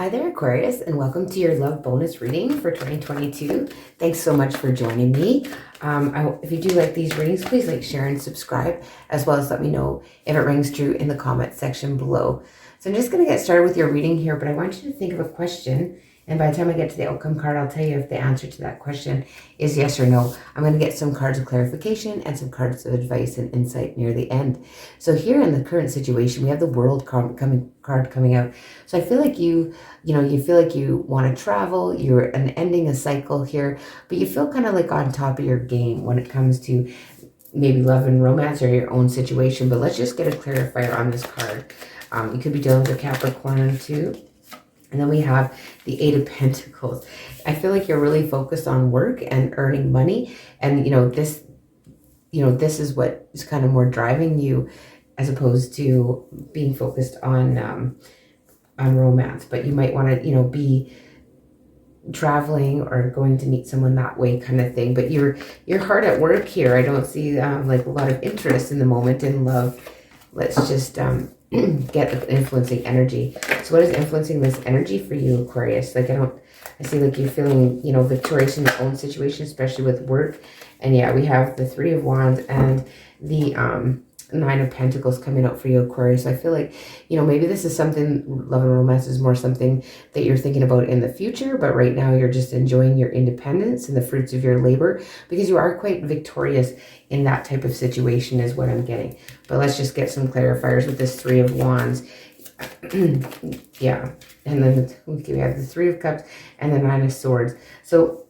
Hi there, Aquarius, and welcome to your love bonus reading for 2022. Thanks so much for joining me. If you do like these readings, please like, share, and subscribe, as well as let me know if it rings true in the comment section below. So I'm just going to get started with your reading here, but I want you to think of a question, and by the time I get to the outcome card, I'll tell you if the answer to that question is yes or no. I'm going to get some cards of clarification and some cards of advice and insight near the end. So here in the current situation, we have the World card coming out. So I feel like you feel like you want to travel, you're ending a cycle here, but you feel kind of like on top of your game when it comes to maybe love and romance or your own situation. But let's just get a clarifier on this card. You could be dealing with a Capricorn too. And then we have the Eight of Pentacles. I feel like you're really focused on work and earning money. And, this is what is kind of more driving you as opposed to being focused on romance. But you might want to, be traveling or going to meet someone that way kind of thing. But you're hard at work here. I don't see like a lot of interest in the moment in love. Let's just get the influencing energy. So what is influencing this energy for you, Aquarius? Like I see like you're feeling, victorious in your own situation, especially with work. And yeah, we have the Three of Wands and the Nine of Pentacles coming out for you, Aquarius. I feel like, maybe this is something, love and romance is more something that you're thinking about in the future, but right now you're just enjoying your independence and the fruits of your labor because you are quite victorious in that type of situation is what I'm getting. But let's just get some clarifiers with this Three of Wands. Yeah. And then we have the Three of Cups and the Nine of Swords. So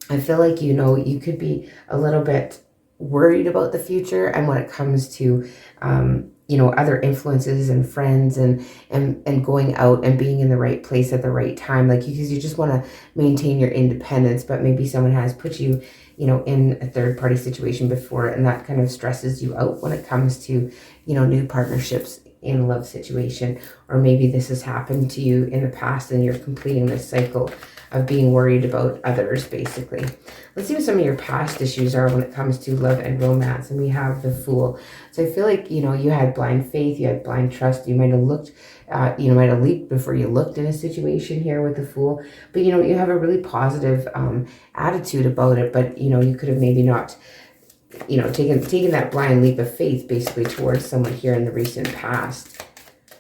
I feel like, you could be a little bit worried about the future and when it comes to other influences and friends and going out and being in the right place at the right time, like because you just want to maintain your independence, but maybe someone has put you in a third party situation before, and that kind of stresses you out when it comes to new partnerships in a love situation. Or maybe this has happened to you in the past and you're completing this cycle of being worried about others, basically. Let's see what some of your past issues are when it comes to love and romance. And we have the Fool. So I feel like, you had blind faith, you had blind trust. You might have looked, you might have leaped before you looked in a situation here with the Fool. But, you have a really positive attitude about it. But, you could have maybe not, taken that blind leap of faith basically towards someone here in the recent past.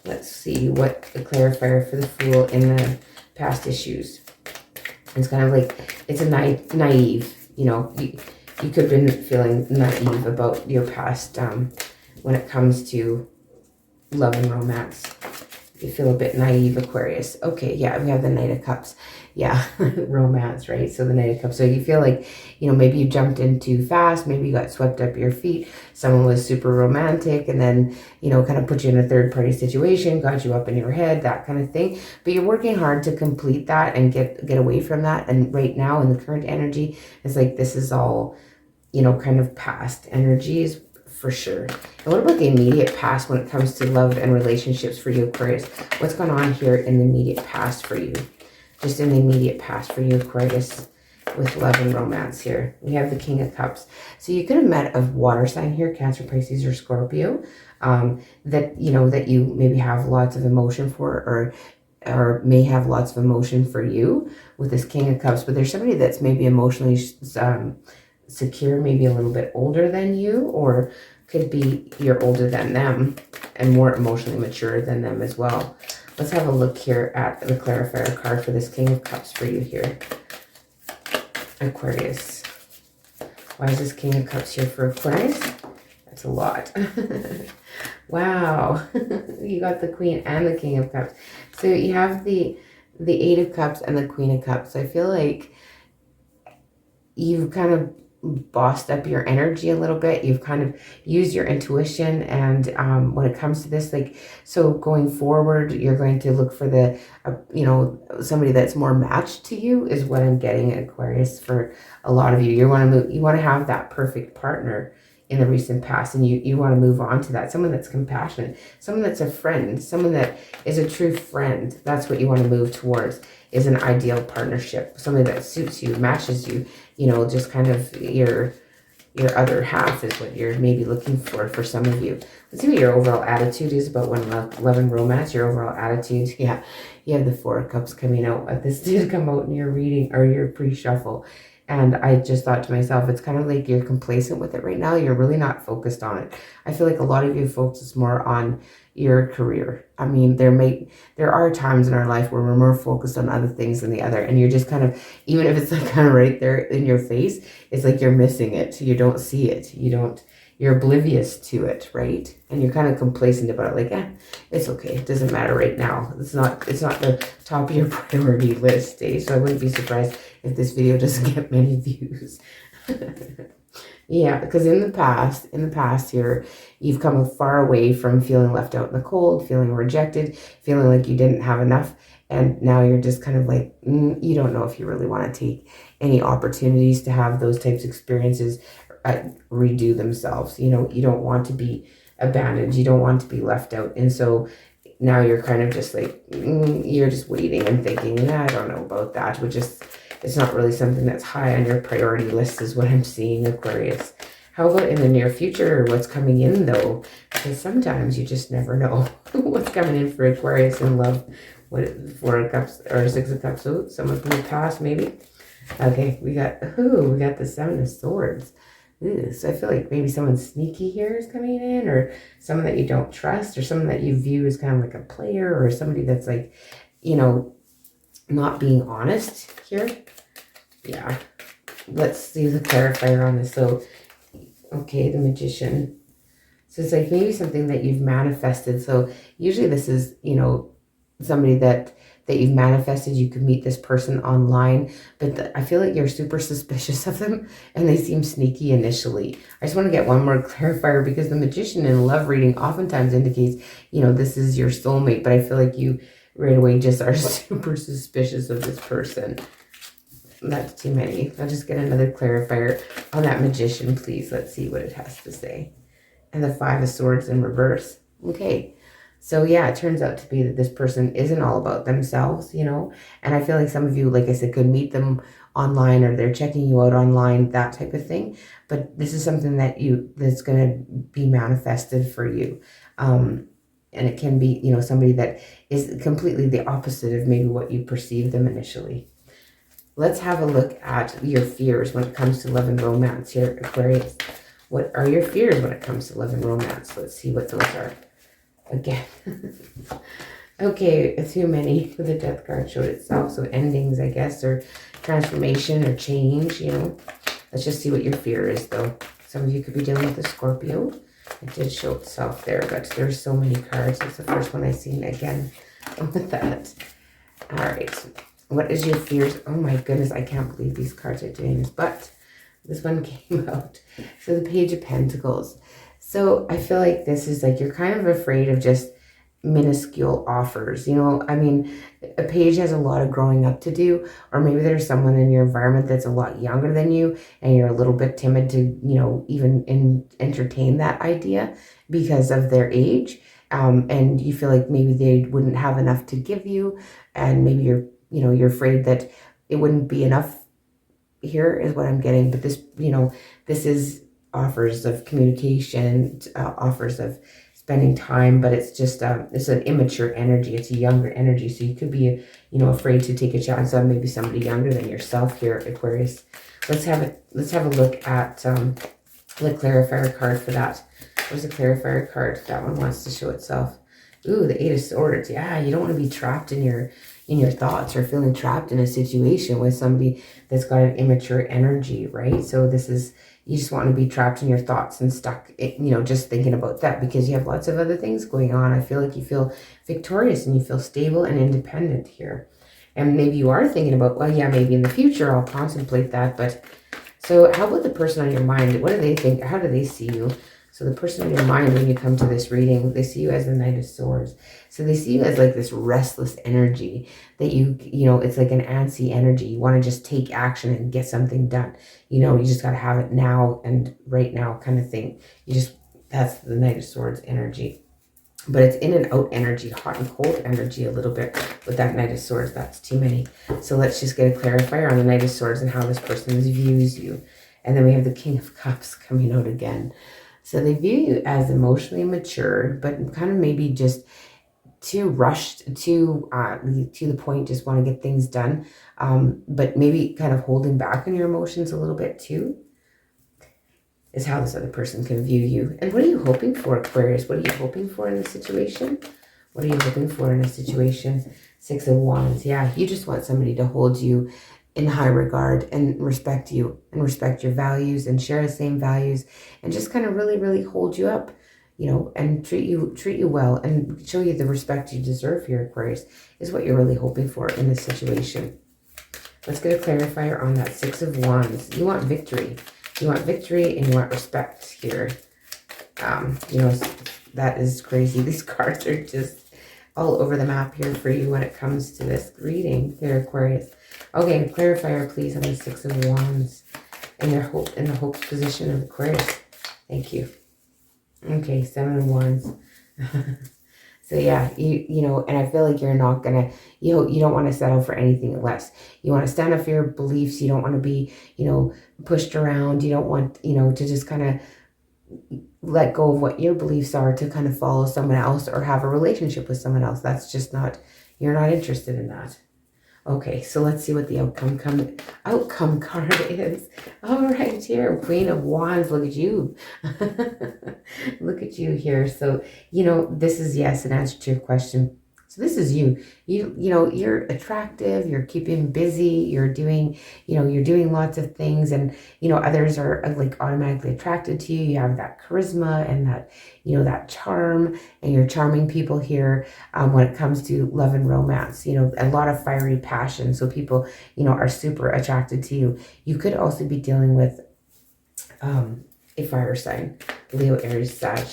Let's see what the clarifier for the Fool in the past issues. It's kind of like, it's a naive, you could have been feeling naive about your past when it comes to love and romance. You feel a bit naive, Aquarius. Okay, yeah, we have the Knight of Cups. Yeah, romance, right? So the Knight of Cups. So you feel like, maybe you jumped in too fast. Maybe you got swept up your feet. Someone was super romantic and then, kind of put you in a third party situation, got you up in your head, that kind of thing. But you're working hard to complete that and get away from that. And right now in the current energy, it's like this is all, kind of past energies for sure. And what about the immediate past when it comes to love and relationships for you, Aquarius? What's going on here in the immediate past for you? Just in the immediate past for you, Aquarius, with love and romance here. We have the King of Cups. So you could have met a water sign here, Cancer, Pisces, or Scorpio, that you maybe have lots of emotion for, or may have lots of emotion for you with this King of Cups. But there's somebody that's maybe emotionally secure, maybe a little bit older than you, or could be you're older than them and more emotionally mature than them as well. Let's have a look here at the clarifier card for this King of Cups for you here, Aquarius. Why is this King of Cups here for Aquarius? That's a lot. Wow. You got the Queen and the King of Cups. So you have the Eight of Cups and the Queen of Cups. So I feel like you've kind of bossed up your energy a little bit. You've kind of used your intuition, and when it comes to this, like, so going forward, you're going to look for the somebody that's more matched to you is what I'm getting at, Aquarius. For a lot of you, you want to have that perfect partner in the recent past, and you want to move on to that. Someone that's compassionate, someone that's a friend, someone that is a true friend. That's what you want to move towards, is an ideal partnership. Somebody that suits you, matches you, just kind of your your other half is what you're maybe looking for some of you. Let's see what your overall attitude is about love and romance. Your overall attitude. Yeah, you have the Four of Cups coming out. This did come out in your reading or your pre-shuffle. And I just thought to myself, it's kind of like you're complacent with it right now. You're really not focused on it. I feel like a lot of you focus more on your career. I mean, there are times in our life where we're more focused on other things than the other. And you're just kind of, even if it's like kind of right there in your face, it's like you're missing it. You don't see it. You're oblivious to it, right? And you're kind of complacent about it, like, it's okay. It doesn't matter right now. It's not the top of your priority list, eh? So I wouldn't be surprised if this video doesn't get many views. Yeah, because in the past here, you've come far away from feeling left out in the cold, feeling rejected, feeling like you didn't have enough. And now you're just kind of like, you don't know if you really want to take any opportunities to have those types of experiences redo themselves. You know, you don't want to be abandoned. You don't want to be left out. And so now you're kind of just like, you're just waiting and thinking, I don't know about that, which is, it's not really something that's high on your priority list is what I'm seeing, Aquarius. How about in the near future, what's coming in though? Because sometimes you just never know what's coming in for Aquarius in love. What, Four of Cups or Six of Cups? Oh, someone from the past maybe. Okay, we got the Seven of Swords. Ooh, so I feel like maybe someone sneaky here is coming in, or someone that you don't trust, or someone that you view as kind of like a player, or somebody that's like, you know, not being honest here. Yeah. Let's see the clarifier on this. So, okay, the Magician. So it's like maybe something that you've manifested. So usually this is, you know, somebody that you've manifested. You could meet this person online, but I feel like you're super suspicious of them and they seem sneaky initially. I just want to get one more clarifier because the Magician in love reading oftentimes indicates, you know, this is your soulmate, but I feel like you right away just are super suspicious of this person. That's too many. I'll just get another clarifier on that Magician, please. Let's see what it has to say. And the Five of Swords in reverse. Okay. So yeah, it turns out to be that this person isn't all about themselves, you know, and I feel like some of you, like I said, could meet them online or they're checking you out online, that type of thing. But this is something that's going to be manifested for you. And it can be, you know, somebody that is completely the opposite of maybe what you perceive them initially. Let's have a look at your fears when it comes to love and romance here, Aquarius. What are your fears when it comes to love and romance? Let's see what those are. Again. Okay, too many. The Death card showed itself. So endings, I guess, or transformation or change, you know. Let's just see what your fear is, though. Some of you could be dealing with a Scorpio. It did show itself there, but there's so many cards. It's the first one I've seen again with that. All right. What is your fears? Oh my goodness, I can't believe these cards are doing this, but this one came out. So the Page of Pentacles. So I feel like this is like you're kind of afraid of just minuscule offers. You know, I mean, a page has a lot of growing up to do, or maybe there's someone in your environment that's a lot younger than you and you're a little bit timid to, you know, even entertain that idea because of their age. And you feel like maybe they wouldn't have enough to give you, and maybe you're afraid that it wouldn't be enough. Here is what I'm getting, but this, you know, this is offers of communication, offers of spending time, but it's just it's an immature energy. It's a younger energy, so you could be, you know, afraid to take a chance on maybe somebody younger than yourself here, Aquarius. Let's have a look at the clarifier card for that. Where's the clarifier card? That one wants to show itself. Ooh, the Eight of Swords. Yeah, you don't want to be trapped in your thoughts or feeling trapped in a situation with somebody that's got an immature energy, right? So this is, you just want to be trapped in your thoughts and stuck, you know, just thinking about that because you have lots of other things going on. I feel like you feel victorious and you feel stable and independent here. And maybe you are thinking about, well, yeah, maybe in the future I'll contemplate that. But so how about the person on your mind? What do they think? How do they see you? So the person in your mind, when you come to this reading, they see you as the Knight of Swords. So they see you as like this restless energy that you know, it's like an antsy energy. You want to just take action and get something done. You know, you just got to have it now and right now kind of thing. That's the Knight of Swords energy. But it's in and out energy, hot and cold energy a little bit with that Knight of Swords. That's too many. So let's just get a clarifier on the Knight of Swords and how this person views you. And then we have the King of Cups coming out again. So they view you as emotionally mature, but kind of maybe just too rushed, to the point, just want to get things done, but maybe kind of holding back on your emotions a little bit too, is how this other person can view you. And what are you hoping for, Aquarius? What are you hoping for in this situation? What are you hoping for in a situation? Six of Wands. Yeah, you just want somebody to hold you in high regard and respect you and respect your values and share the same values and just kind of really, really hold you up, you know, and treat you well and show you the respect you deserve here, Aquarius, is what you're really hoping for in this situation. Let's get a clarifier on that Six of Wands. You want victory. You want victory and you want respect here. You know, that is crazy. These cards are just all over the map here for you when it comes to this reading here, Aquarius. Okay, clarifier, please, on the Six of Wands in the hopes position of Aquarius. Thank you. Okay, Seven of Wands. So yeah, you know, and I feel like you're not gonna, you don't want to settle for anything less. You want to stand up for your beliefs. You don't want to be, you know, pushed around. You don't want, you know, to just kind of let go of what your beliefs are to kind of follow someone else or have a relationship with someone else. That's just not, you're not interested in that. Okay, so let's see what the outcome card is. All right, here, Queen of Wands. Look at you. Look at you here. So, you know, this is, yes, an answer to your question. So this is you. You know, you're attractive, you're keeping busy, you're doing, you know, you're doing lots of things, and, you know, others are like automatically attracted to you. You have that charisma and that, you know, that charm, and you're charming people here when it comes to love and romance, you know, a lot of fiery passion. So people, you know, are super attracted to you. You could also be dealing with a fire sign, Leo, Aries, Sag.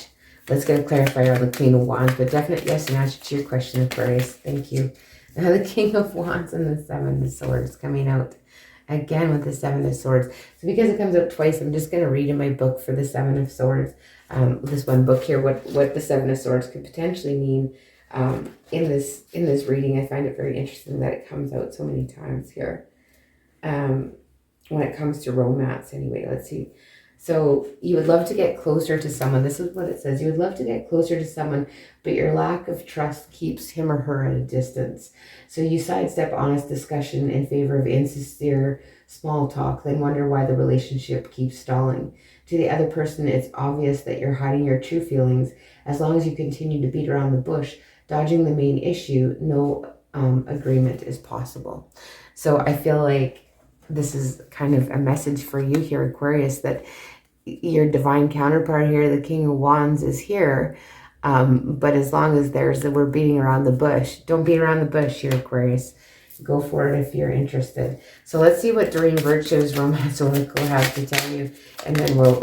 Let's get a clarifier on the Queen of Wands, but definite yes and answer to your question, Aquarius. Thank you. Now the King of Wands and the Seven of Swords coming out again with the Seven of Swords. So because it comes out twice, I'm just going to read in my book for the Seven of Swords, this one book here, what the Seven of Swords could potentially mean in this reading. I find it very interesting that it comes out so many times here when it comes to romance. Anyway, let's see. So you would love to get closer to someone. This is what it says. You would love to get closer to someone, but your lack of trust keeps him or her at a distance. So you sidestep honest discussion in favor of insincere small talk, then wonder why the relationship keeps stalling. To the other person, it's obvious that you're hiding your true feelings. As long as you continue to beat around the bush, dodging the main issue, no agreement is possible. So I feel like this is kind of a message for you here, Aquarius, that your divine counterpart here, the King of Wands, is here. But as long as we're beating around the bush, don't beat around the bush here, Aquarius. Go for it if you're interested. So let's see what Doreen Virtue's Romance Oracle has to tell you. And then we'll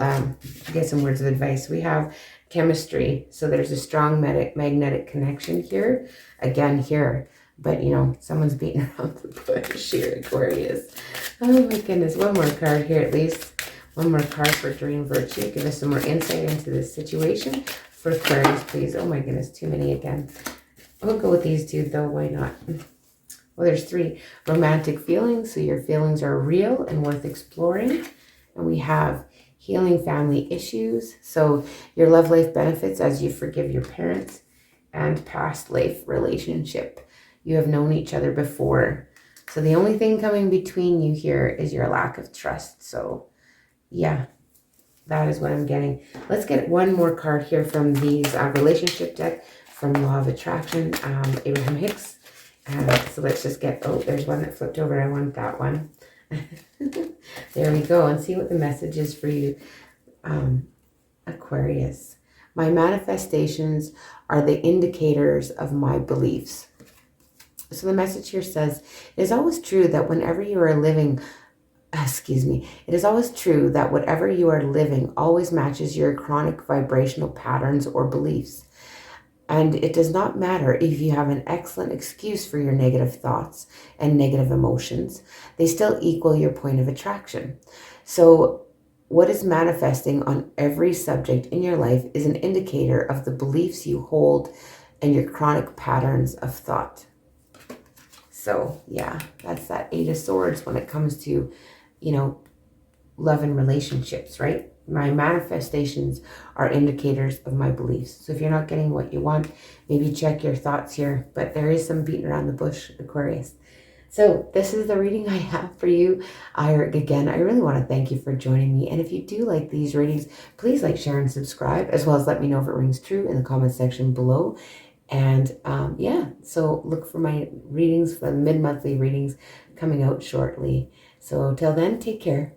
get some words of advice. We have chemistry. So there's a strong magnetic connection here. Again, here. But, you know, someone's beating around the bush here, Aquarius. Oh, my goodness. One more card here, at least. One more card for Doreen Virtue. Give us some more insight into this situation for Aquarius, please. Oh, my goodness. Too many again. We'll go with these two, though. Why not? Well, there's three. Romantic feelings. So your feelings are real and worth exploring. And we have healing family issues. So your love life benefits as you forgive your parents, and past life relationship. You have known each other before. So the only thing coming between you here is your lack of trust. So yeah, that is what I'm getting. Let's get one more card here from these relationship deck from Law of Attraction, Abraham Hicks. So let's just get, oh, there's one that flipped over. I want that one. There we go. And see what the message is for you, Aquarius. My manifestations are the indicators of my beliefs. So the message here says, it is always true that whenever you are living, it is always true that whatever you are living always matches your chronic vibrational patterns or beliefs. And it does not matter if you have an excellent excuse for your negative thoughts and negative emotions, they still equal your point of attraction. So what is manifesting on every subject in your life is an indicator of the beliefs you hold and your chronic patterns of thought. So yeah, that's that Eight of Swords when it comes to, you know, love and relationships, right? My manifestations are indicators of my beliefs. So if you're not getting what you want, maybe check your thoughts here. But there is some beating around the bush, Aquarius. So this is the reading I have for you. Again, I really want to thank you for joining me. And if you do like these readings, please like, share, and subscribe, as well as let me know if it rings true in the comment section below. And yeah, so look for my readings, for the mid-monthly readings coming out shortly. So till then, take care.